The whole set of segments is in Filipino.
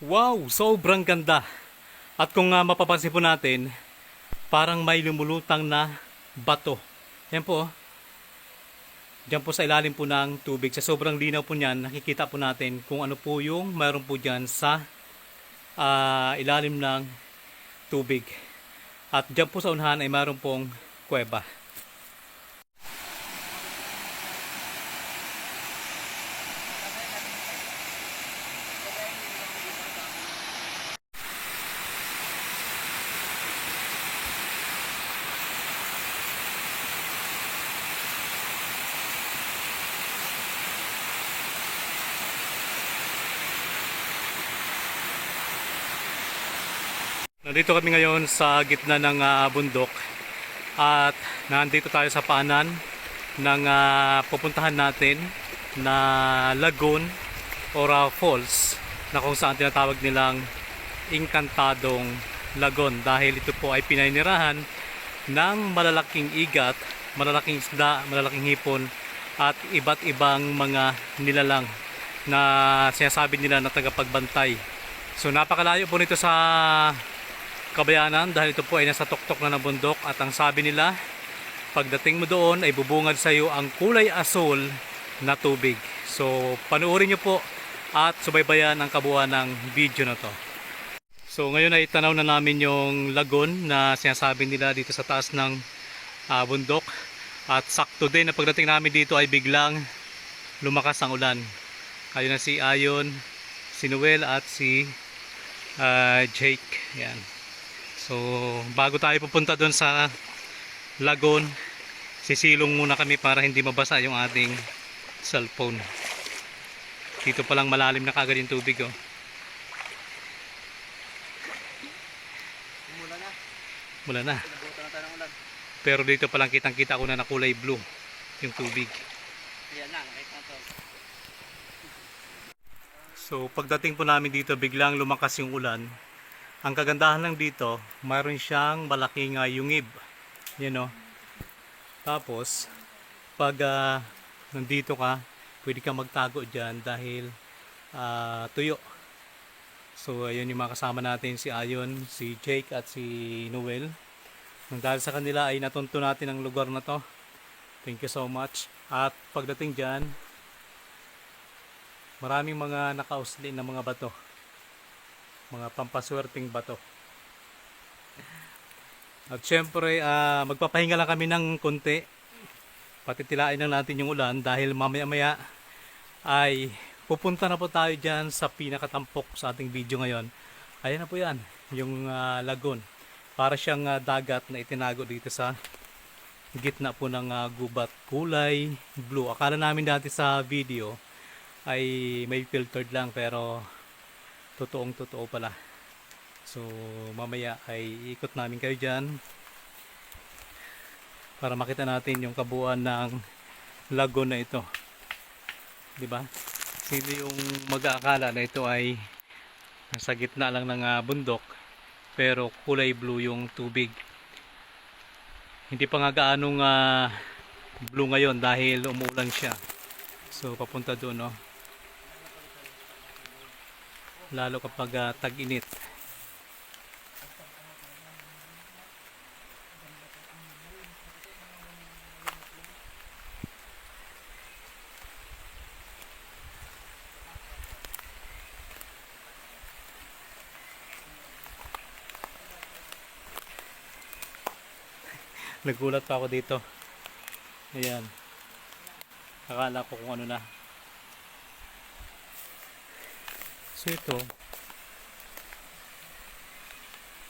Wow, sobrang ganda. At kung mapapansin po natin, parang may lumulutang na bato. Yan po, oh. Diyan po sa ilalim po ng tubig. Sa sobrang linaw po niyan, nakikita po natin kung ano po yung mayroon po dyan sa ilalim ng tubig. At diyan po sa unahan ay mayroon pong kuweba. Nandito kami ngayon sa gitna ng bundok at nandito tayo sa paanan ng pupuntahan natin na lagoon or falls na kung saan tinatawag nilang Inkantadong Lagoon dahil ito po ay pinaninirahan ng malalaking igat, malalaking isda, malalaking hipon at iba't ibang mga nilalang na sinasabi nila na tagapagbantay. So napakalayo po nito sa Kabayanan dahil ito po ay nasa tuktok na ng bundok at ang sabi nila pagdating mo doon ay bubungad sa iyo ang kulay asul na tubig. So panoorin nyo po at subaybayan ang kabuuan ng video na to. So ngayon ay tanaw na namin yung lagoon na sinasabi nila dito sa taas ng bundok at sakto din na pagdating namin dito ay biglang lumakas ang ulan. Ayun na si Ayon, si Noel at si Jake. Yan. So bago tayo pupunta doon sa lagoon, sisilong muna kami para hindi mabasa yung ating cellphone. Dito pa lang malalim na kagad yung tubig, oh. Mula na. Pero dito pa lang kitang kita ko na kulay blue yung tubig. Ayan na, nakita to. So pagdating po namin dito biglang lumakas yung ulan. Ang kagandahan lang dito, mayroon siyang malaking yungib. Yan, oh. Tapos pag nandito ka, pwede kang magtago dyan dahil tuyo. So ayun yung mga kasama natin, si Ayon, si Jake at si Noel. Dahil sa kanila ay natunto natin ang lugar na to. Thank you so much. At pagdating dyan, maraming mga nakausli na mga bato. Mga pampaswerteng bato. At syempre, magpapahinga lang kami ng konti. Patitilain lang natin yung ulan dahil mamaya-maya ay pupunta na po tayo dyan sa pinakatampok sa ating video ngayon. Ayan na po yan, yung lagoon. Para siyang dagat na itinago dito sa gitna po ng gubat. Kulay blue. Akala namin dati sa video ay may filtered lang pero totoong totoo pala. So mamaya ay ikot namin kayo dyan para makita natin yung kabuuan ng lagoon na ito. Diba? Sino yung mag-aakala na ito ay nasa gitna lang ng bundok pero kulay blue yung tubig. Hindi pa nga gaanong blue ngayon dahil umuulan siya. So papunta doon, no? Lalo kapag tag-init. Nagulat pa ako dito. Ayan. Akala ko kung ano na. So ito,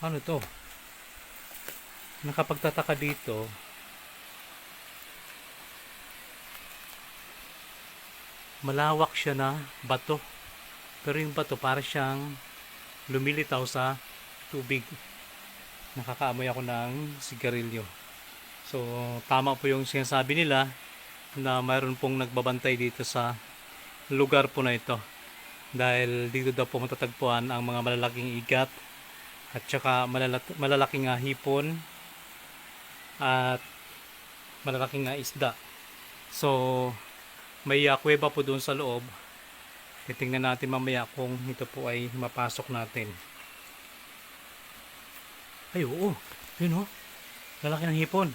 ano to? Nakapagtataka dito. Malawak siya na bato. Pero yung bato para siyang lumilitaw sa tubig. Nakakaamoy ako ng sigarilyo. So tama po yung sinasabi nila na mayroon pong nagbabantay dito sa lugar po na ito. Dahil dito daw po matatagpuan ang mga malalaking igat at saka malalaking hipon at malalaking isda. So may kuweba po doon sa loob Titingnan natin mamaya kung ito po ay mapasok natin. Ay, oo. Yun, oh. Lalaki ng hipon.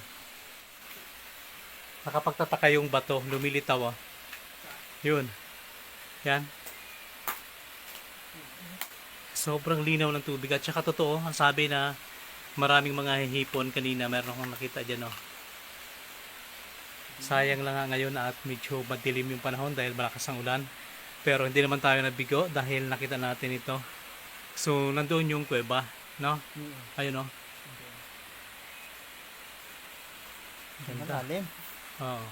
Nakapagtataka yung bato. Lumilitaw, ah. Yun. Yan. Sobrang linaw ng tubig. At saka totoo, ang sabi na maraming mga hipon kanina. Meron akong nakita dyan, oh. Sayang lang nga ngayon at medyo madilim yung panahon dahil malakas ang ulan. Pero hindi naman tayo nabigo dahil nakita natin ito. So, nandoon yung kuweba, no? Ayun, oh. Ganda. Malalim. Oo.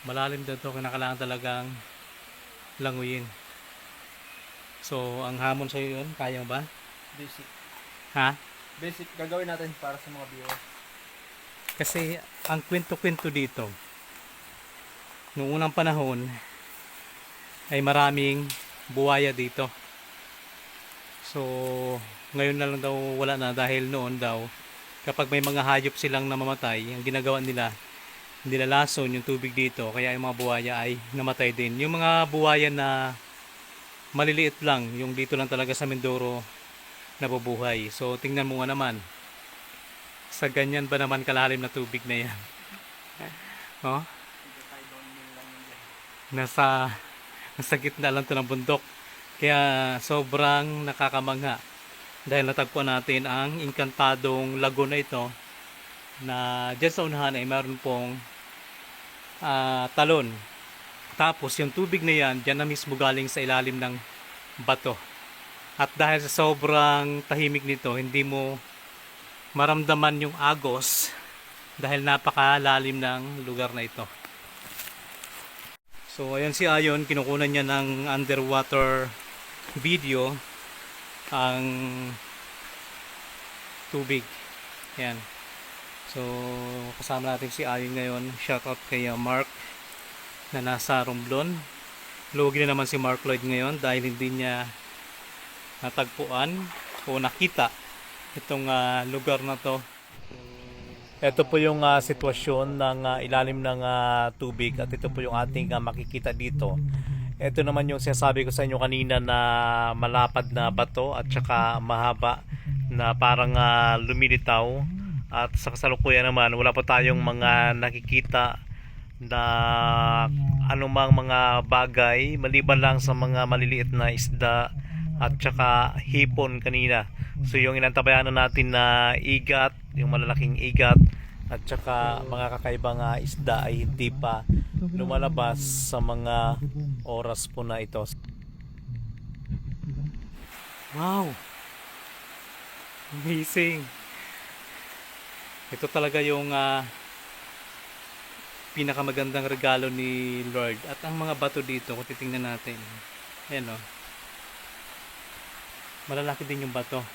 Malalim daw ito, kinakailangan talagang languyin. So, ang hamon sa yun, kaya mo ba? Basic. Ha? Basic gagawin natin para sa mga viewers. Kasi ang kwento-kwento dito, noong unang panahon, ay maraming buwaya dito. So, ngayon na lang daw wala na dahil noon daw, kapag may mga hayop silang namamatay, ang ginagawa nila, nilalason yung tubig dito, kaya yung mga buwaya ay namatay din. Yung mga buwaya na maliliit lang, yung dito lang talaga sa Mindoro nabubuhay. So, tingnan mo nga naman, sa ganyan ba naman kalalim na tubig na yan? Oh? Nasa gitna lang to ng bundok. Kaya sobrang nakakamangha. Dahil natagpuan natin ang inkantadong lagoon na ito na dyan sa unahan ay meron pong talon. Tapos yung tubig na yan, dyan na mismo galing sa ilalim ng bato. At dahil sa sobrang tahimik nito, hindi mo maramdaman yung agos dahil napakalalim ng lugar na ito. So ayan si Ayon, kinukunan niya ng underwater video ang tubig. Yan. So kasama natin si Ayon ngayon. Shoutout kay Mark na nasa Romblon. Lugi na naman si Mark Lloyd ngayon dahil hindi niya natagpuan o nakita itong lugar na to. Ito po yung sitwasyon ng ilalim ng tubig at ito po yung ating makikita dito. Ito naman yung sinasabi ko sa inyo kanina na malapad na bato at saka mahaba na parang lumilitaw. At sa kasalukuyan naman wala pa tayong mga nakikita na anumang mga bagay maliban lang sa mga maliliit na isda at saka hipon kanina. So yung inantabayan natin na igat, yung malalaking igat at saka mga kakaibang isda ay hindi pa lumalabas sa mga oras po na ito. Wow! Amazing! Ito talaga yung pinakamagandang regalo ni Lord. At ang mga bato dito, kung titingnan natin, ayan o, malalaki din yung bato.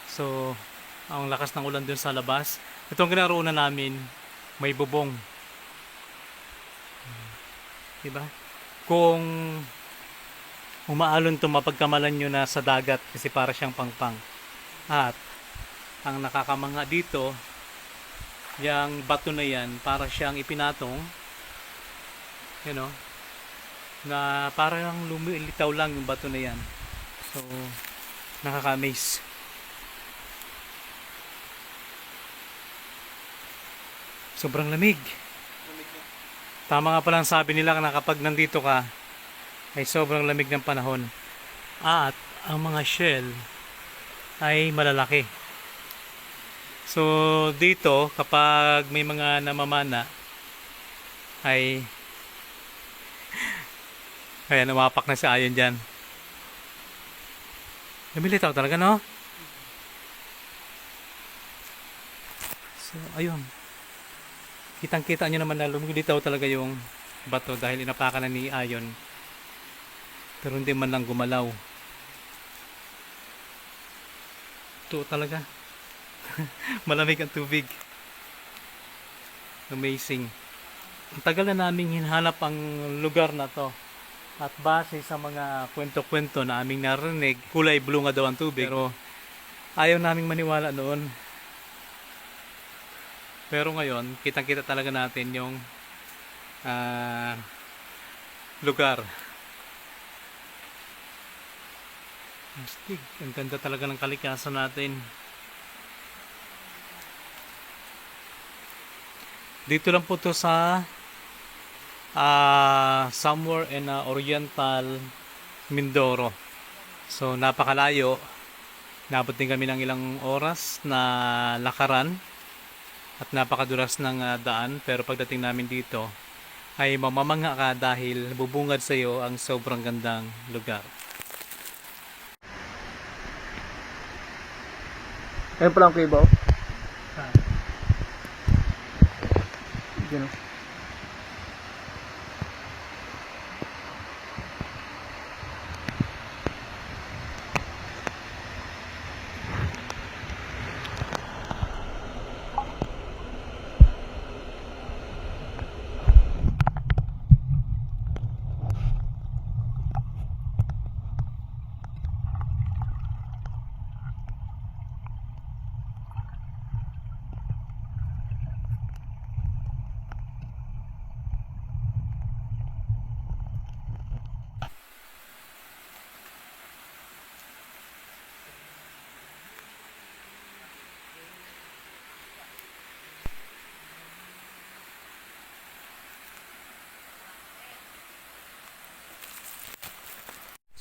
So, ang lakas ng ulan dun sa labas. Itong kinaroonan namin, may bubong. Diba? Kung umaalon to, mapagkamalan nyo na sa dagat kasi para siyang pangpang. At, ang nakakamangha dito, yung bato na yan, para siyang ipinatong, you know, na parang lumilitaw lang yung bato na yan. So, nakaka-amaze. Sobrang lamig. Tama nga palang sabi nila na kapag nandito ka ay sobrang lamig ng panahon. At ang mga shell ay malalaki. So dito kapag may mga namamana ay ayan, umapak na si Ayon dyan. Lumilitaw talaga, no? So ayun, kitang-kita nyo naman na lumilitaw talaga yung bato dahil inapakan na ni Ayon. Pero hindi man lang gumalaw. Ito talaga. Malamig ang tubig. Amazing. Ang tagal na naming hinahanap ang lugar na to. At base sa mga kwento-kwento na aming narinig, kulay blue nga daw ang tubig. Pero ayaw naming maniwala noon. Pero ngayon, kitang-kita talaga natin yung lugar. Astig. Ang ganda talaga ng kalikasan natin. Dito lang po to sa somewhere in Oriental Mindoro. So napakalayo. Nabot din kami ng ilang oras na lakaran at napakadulas ng daan, pero pagdating namin dito ay mamamangha ka dahil bubungad sa iyo ang sobrang gandang lugar. Ayun pala ang kuibaw. Ganun.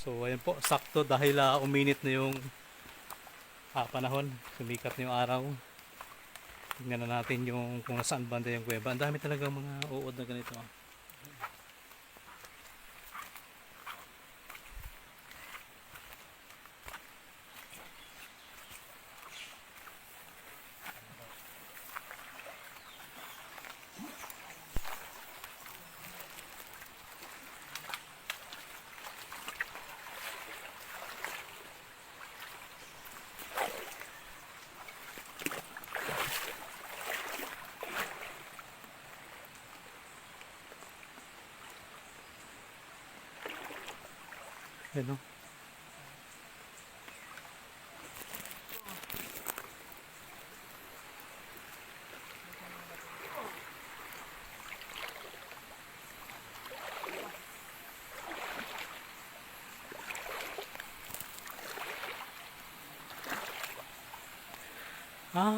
So ayan po, sakto dahil uminit na yung panahon, sumikat na yung araw. Tingnan na natin yung kung saan banda yung kuweba. Ang dami talaga mga uod na ganito. Ayan o.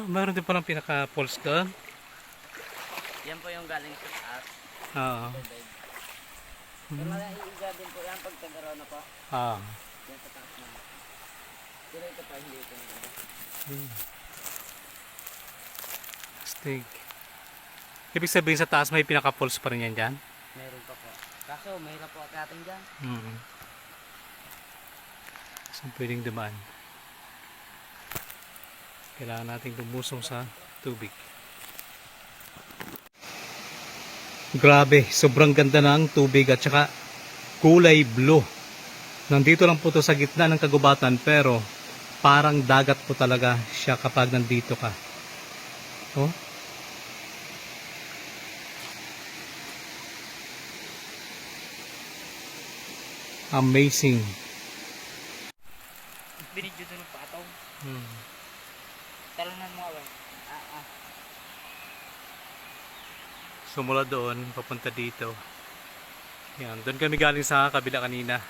Mayroon din palang pinaka-falls doon. Yan po yung galing sa taas. Oo. Pero maiiga din po yan pag tagaraw na po. Ah. Yan sa taas na. Pero ito pa hindi ito. Astig. Ibig sabihin sa taas may pinaka-falls pa rin yan dyan? Meron pa po. Kaso mahirap po akatin dyan. Saan pwedeng dumaan? Kailangan nating lumusong sa tubig. Grabe, sobrang ganda ng tubig at saka kulay blue. Nandito lang po to sa gitna ng kagubatan pero parang dagat po talaga siya kapag nandito ka. Oh. Amazing. Binidyo doon ng patong. Hmm. Talunan mo ba? So mula doon, papunta dito. Yan, doon kami galing sa kabila kanina.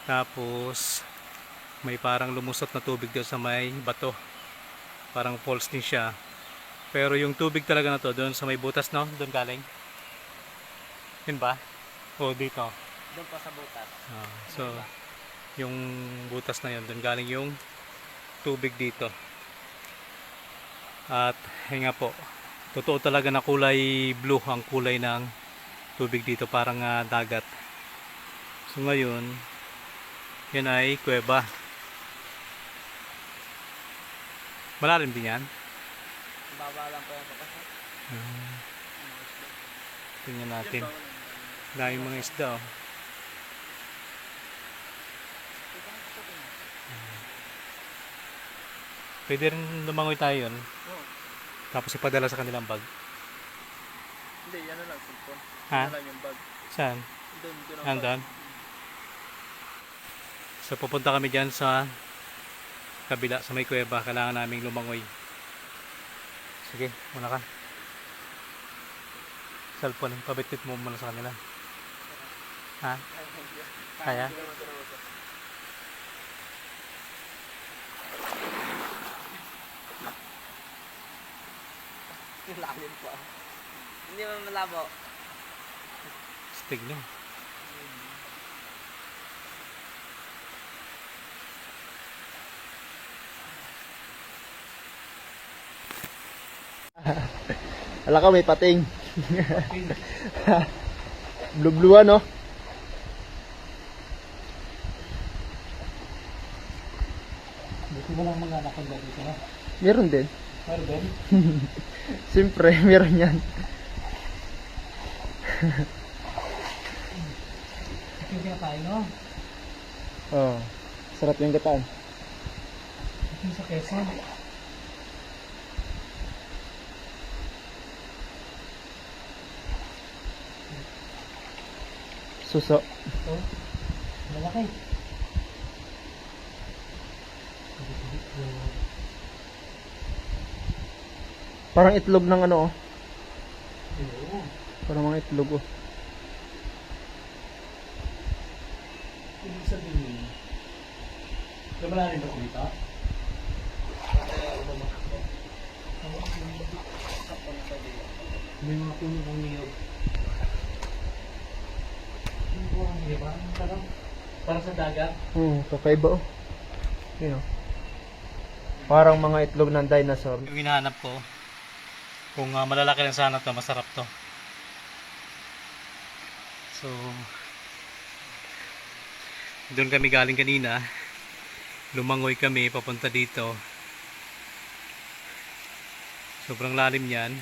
Tapos may parang lumusot na tubig doon sa may bato. Parang falls din siya. Pero yung tubig talaga na to, doon sa may butas, no? Doon galing. Yun ba? O dito. Doon pa sa butas. So yung butas na yun, doon galing yung tubig dito. At nga po, totoo talaga na kulay blue ang kulay ng tubig dito, parang dagat. So ngayon, yan ay kuweba. Malalim din yan. Baba lang po yan pa kasi. Tingnan natin. Daming mga isda, oh. Pwede rin lumangoy tayo yun. Tapos ipadala sa kanilang bag. Hindi, yan na lang, cellphone. Ha? Yan lang yung bag. Saan? Doon ang bag. Andun? So pupunta kami dyan sa kabila, sa may kuweba. Kailangan naming lumangoy. Sige, muna ka. Cellphone, pabitit mo muna sa kanila. Ha? Kaya? Lalim po. Hindi man malabo. Stig no. Ala ka, may pating. Blue-blue no? Buti mo lang mga anaconda dito no? Meron din. Meron din? Siyempre, meron yan. Ito yung tayo no? Oh, sarap yung gataan. Ito sa Quezon. Suso. Ito. Malaki. Parang itlog ng ano oh. Oo. Parang mga itlog oh. Ibig sabihin, wala rin ako dito? May mga puno ng niyog. Ano po ang niyog? Parang sa dagat? Kakaiba oh. Yun oh. Parang mga itlog ng dinosaur. Yung hinahanap ko, kung malalaki lang sana to, masarap to. So, doon kami galing kanina. Lumangoy kami papunta dito. Sobrang lalim yan.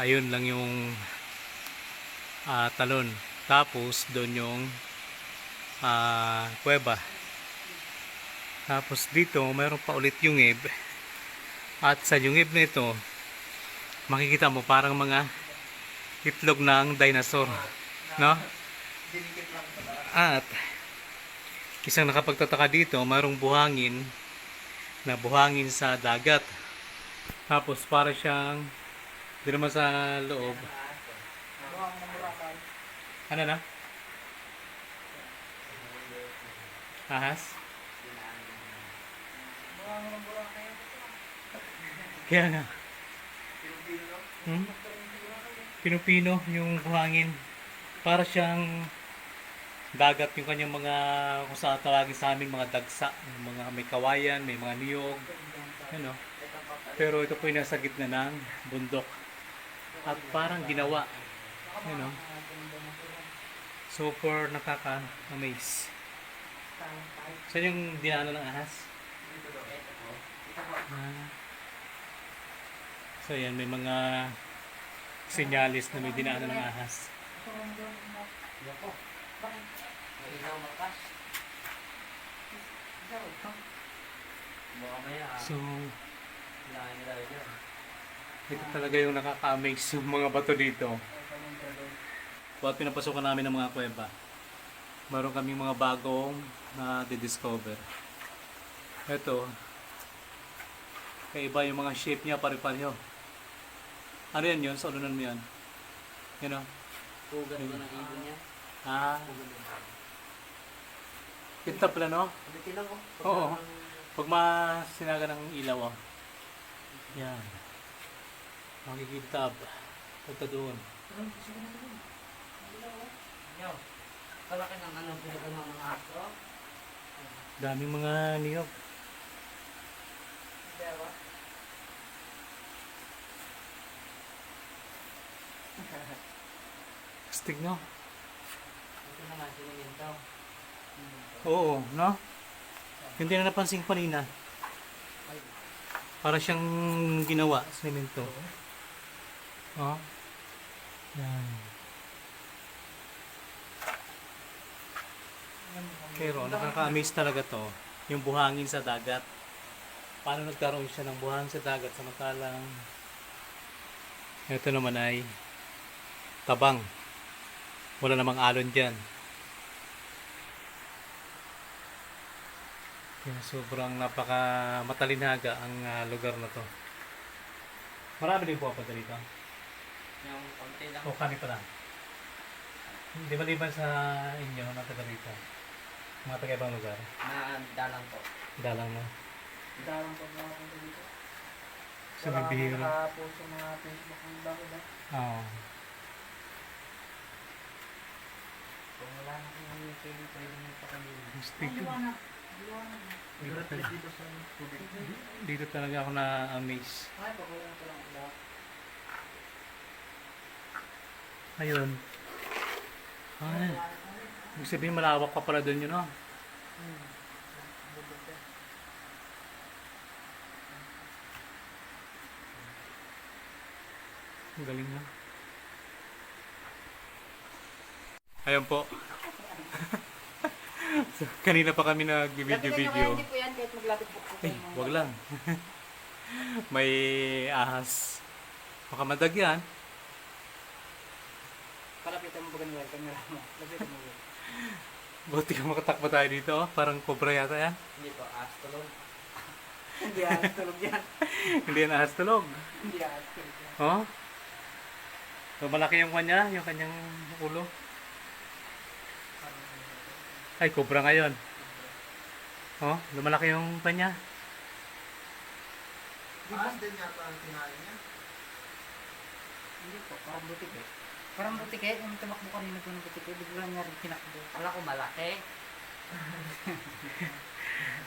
Ayun lang yung talon. Tapos doon yung kuweba. Tapos dito mayroon pa ulit yung yungib. At sa yungib na ito, makikita mo parang mga itlog ng dinosaur, no? At isang nakapagtataka dito, mayroong buhangin na buhangin sa dagat. Tapos para siyang di naman sa loob. Ano na? Ahas? Kaya nga. Pinupino yung buhangin. Para siyang dagat yung kanyang mga, kung saan tawagin sa amin, mga dagsa, mga may kawayan, may mga niyog, ano. Pero ito po yung nasa gitna ng bundok at parang ginawa, ano. Super nakaka-amaze. Saan yung dinaanan ng ahas? So yan, may mga sinyalis na may dinaanan ng ahas. So, ito talaga yung nakaka-amaze yung mga bato dito. At pinapasokan namin ng mga kuweba, meron kaming mga bagong na di-discover. Ito, kaiba yung mga shape niya, pare-pareho. Ano yan yun? Sa ulunan mo yan? You know? Pugat ko ng ibon niya. Pinta pala, no? Pagdating lang oh. Oo. Pag masinaga ng ilaw, oh. Yan. Makikintab. Punta doon. Kalaki ng ano, pinaka ng mga astro. Daming mga niyog. Astig, no? Ito naman, sinimento. Oo, no? Hindi na napansin ko kanina. Para siyang ginawa, semento. Oh. Yan. Pero nakaka-amaze talaga to, yung buhangin sa dagat. Paano nagkaroon siya ng buhangin sa dagat samantalang ito naman ay tabang. Wala namang alon dyan. Kaya sobrang napaka matalinhaga ang lugar na to. Marami din po pa dito. Yung konti lang. O kami pa lang. Hindi maliban sa inyo na taga rito. Mga taga ibang lugar. Na dalang po. Dalang na. Dalang po mga konti dito. Sa bibihira. nakapost sa mga Facebook ng bakit na. Oo. Kung wala na kung ano pwede mo pa kami. Stick. Dito, Gratis dito sa tubig. dito talaga ako na-amaze. Ay, pakulang ko lang lahat. Ayun. Ay. Ibig sabihin malawak pa pala doon yun, no? Ang galing na. Ayun po. So, kanina pa kami nag-video-video. Hindi po yan kahit maglapit po po. Ay, wag lang. May ahas. Makamadag yan. Palapitan mo ba ganun yung camera mo? Lapitan mo yun. Buti ka makatakbo tayo dito. Oh. Parang cobra yata yan. Hindi po, astolog. Hindi astolog yan. Hindi yan ahas tulog. Hindi astolog yan. Oh? So, malaki yung kanya, yung kanyang ulo. Ay, cobra ngayon. Oh, lumalaki yung kanya. Ahas din yata ang kinain niya. Hindi po, parang butik eh. Parang butik eh, yung tumakbo kanina po ng butik eh, bigla niya rin tinakbo. Kala ko malaki.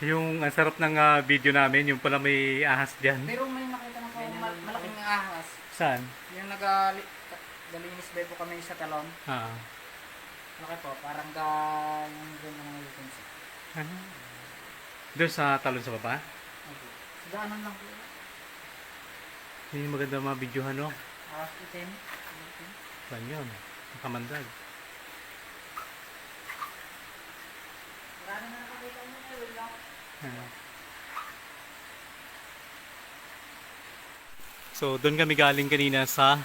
Yung ang sarap ng video namin, yung pala may ahas dyan. Pero may nakita na po malaking ahas. Saan? Yung galinis bebo kami sa talon. Ah. Laki po, parang yung doon ng lupin siya. Doon sa talon sa baba? Okay. Daanan lang po. Hindi maganda mga videohan, no? Ahas itim. Saan yun? Nakamandag. Marami na nakakita mo na yun lang. Ah. So, doon kami galing kanina sa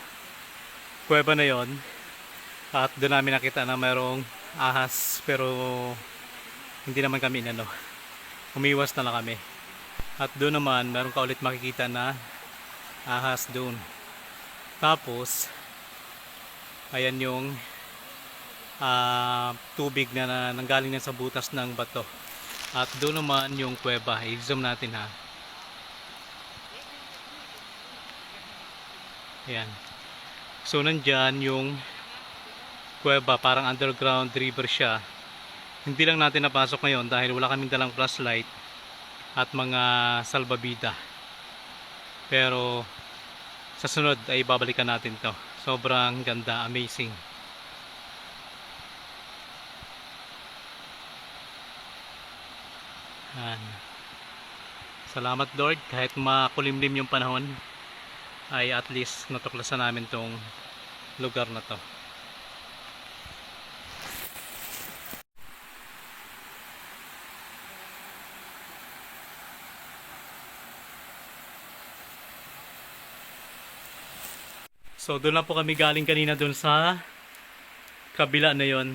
kuweba na yon. At doon namin nakita na mayroong ahas. Pero, hindi naman kami inano. Umiwas na lang kami. At doon naman, meron ka ulit makikita na ahas doon. Tapos, ayan yung tubig na nanggaling na sa butas ng bato. At doon naman yung kuweba. I-zoom natin ha. Ayan. So nandyan yung kuweba, parang underground river siya. Hindi lang natin napasok ngayon dahil wala kaming dalang flashlight at mga salbabida. Pero sa sunod ay babalikan natin to. Sobrang ganda, amazing. Ayan. Salamat Lord, kahit makulimlim yung panahon ay at least natuklasan namin tong lugar na to. So doon lang po kami galing kanina doon sa kabila na yon.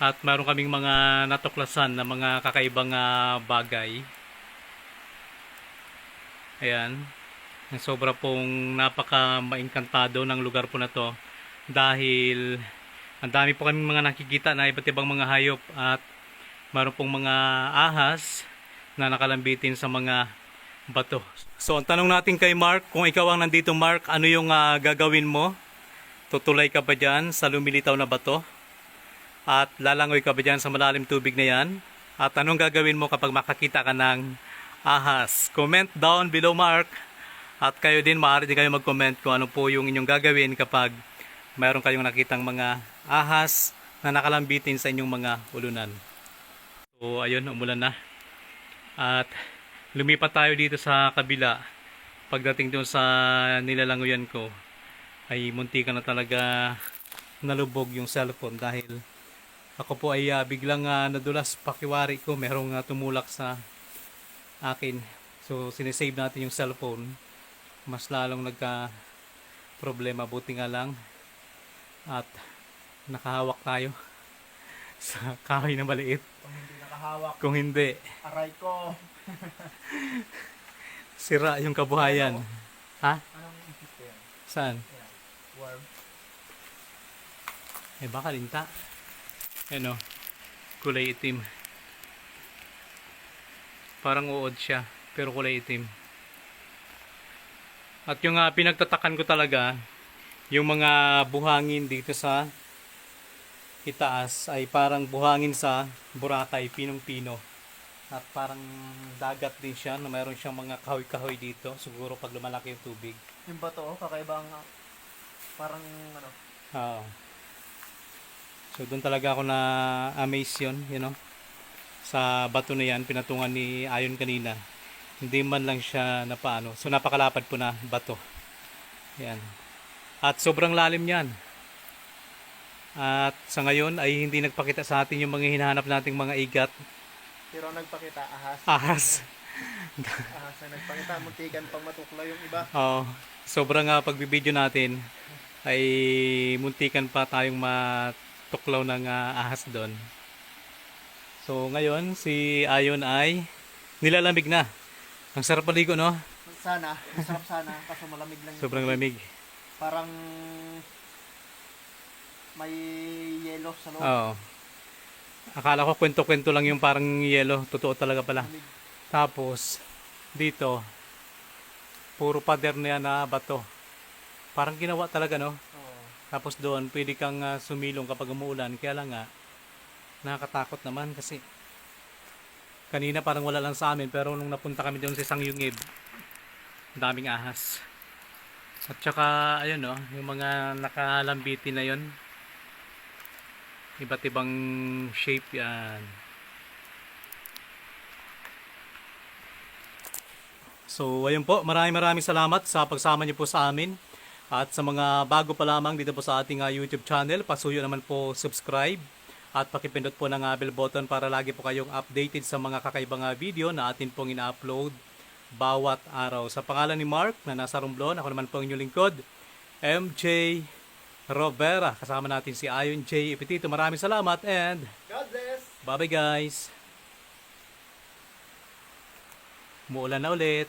At mayroon kaming mga natuklasan na mga kakaibang bagay. Ayan. Sobra pong napaka maingkantado ng lugar po na to dahil ang dami po kaming mga nakikita na iba't ibang mga hayop at mayroon pong mga ahas na nakalambitin sa mga bato. So ang tanong natin kay Mark, kung ikaw ang nandito Mark, ano yung gagawin mo? Tutulay ka ba dyan sa lumilitaw na bato? At lalangoy ka ba dyan sa malalim tubig na yan? At anong gagawin mo kapag makakita ka ng ahas? Comment down below Mark. At kayo din, maaari din kayo mag-comment kung ano po yung inyong gagawin kapag mayroon kayong nakitang mga ahas na nakalambitin sa inyong mga ulunan. So ayun, umulan na. At lumipat tayo dito sa kabila. Pagdating doon sa nilalangoyan ko, ay munti ka na talaga nalubog yung cellphone dahil ako po ay biglang nadulas pakiwari ko. Merong tumulak sa akin. So sinesave natin yung cellphone. Mas lalong nagka problema, buti nga lang at nakahawak tayo sa kahoy na maliit. Kung hindi nakahawak, Kung hindi, aray ko. sira yung kabuhayan. Ha? Anong isip ko yan? Saan? Yan. Worm. Eh baka linta. Ano? Kulay itim. Parang uod siya pero kulay itim. At yung pinagtatakan ko talaga, yung mga buhangin dito sa itaas ay parang buhangin sa Boracay, pinong-pino. At parang dagat din siya na mayroon siyang mga kahoy-kahoy dito. Siguro pag lumalaki yung tubig. Yung bato, kakaibang parang ano. Oo. So doon talaga ako na amaze yun, sa bato na yan, pinatungan ni Ayon kanina. Hindi man lang siya napaano. So napakalapad po na bato. Yan. At sobrang lalim yan. At sa ngayon ay hindi nagpakita sa atin yung mga hinahanap nating mga igat. Pero nagpakita, ahas. Ahas. Ahas na nagpakita, muntikan pang matukla yung iba. Oo. Sobrang pagbibideo natin ay muntikan pa tayong matuklaw ng ahas doon. So ngayon si Ayon ay nilalamig na. Ang sarap paligo, no? Sana, masarap sana, kaso malamig lang. Sobrang lamig. Parang may yelo sa loob. Oo. Akala ko kwento-kwento lang yung parang yelo. Totoo talaga pala. Malamig. Tapos, dito, puro pader na yan na bato. Parang ginawa talaga, no? Oo. Tapos doon, pwede kang sumilong kapag umuulan. Kaya lang nga, nakakatakot naman kasi kanina parang wala lang sa amin. Pero nung napunta kami doon sa isang yungib, ang daming ahas. At saka, ayun, no? Yung mga nakalambiti na yon, iba't ibang shape yan. So ayun po, maraming salamat sa pagsama niyo po sa amin. At sa mga bago pa lamang dito po sa ating YouTube channel, pasuyo naman po subscribe at pakipindot po ng bell button para lagi po kayong updated sa mga kakaibang video na atin pong ina-upload bawat araw. Sa pangalan ni Mark na nasa Romblon, ako naman po ang inyong lingkod, MJ Rovera. Kasama natin si Ayon J. Epitito. Maraming salamat and God bless! bye bye guys. Umuulan na ulit.